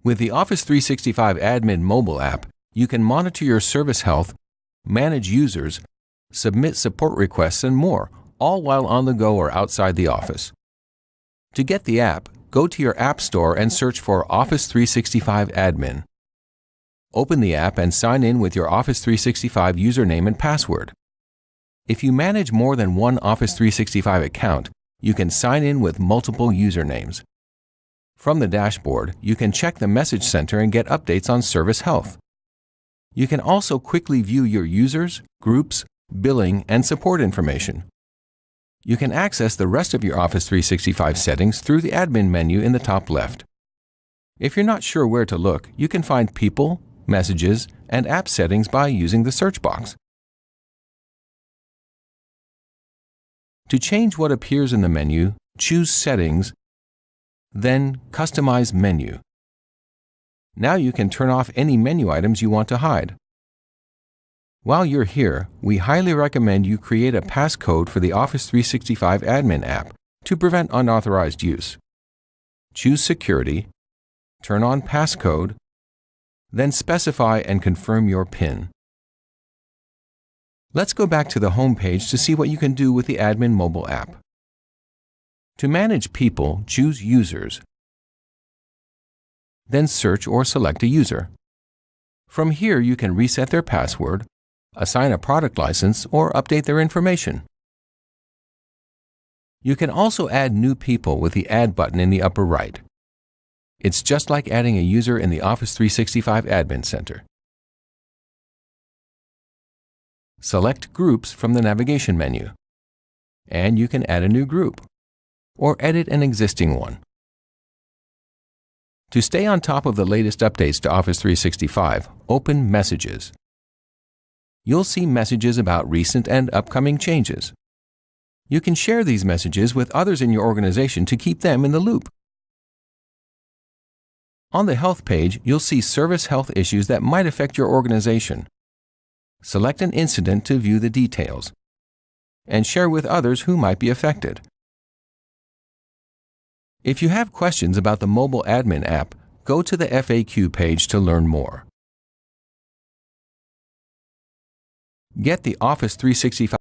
With the Office 365 Admin mobile app, you can monitor your service health, manage users, submit support requests, and more, all while on the go or outside the office. To get the app, go to your App Store and search for Office 365 Admin. Open the app and sign in with your Office 365 username and password. If you manage more than one Office 365 account, you can sign in with multiple usernames. From the dashboard, you can check the Message Center and get updates on service health. You can also quickly view your users, groups, billing, and support information. You can access the rest of your Office 365 settings through the Admin menu in the top left. If you're not sure where to look, you can find People, Messages, and App Settings by using the search box. To change what appears in the menu, choose Settings, then Customize Menu. Now you can turn off any menu items you want to hide. While you're here, we highly recommend you create a passcode for the Office 365 Admin app to prevent unauthorized use. Choose Security, turn on Passcode, then specify and confirm your PIN. Let's go back to the home page to see what you can do with the Admin mobile app. To manage people, choose Users, then search or select a user. From here, you can reset their password, assign a product license, or update their information. You can also add new people with the Add button in the upper right. It's just like adding a user in the Office 365 Admin Center. Select Groups from the navigation menu, and you can add a new group or edit an existing one. To stay on top of the latest updates to Office 365, open Messages. You'll see messages about recent and upcoming changes. You can share these messages with others in your organization to keep them in the loop. On the Health page, you'll see service health issues that might affect your organization. Select an incident to view the details, and share with others who might be affected. If you have questions about the mobile Admin app, go to the FAQ page to learn more. Get the Office 365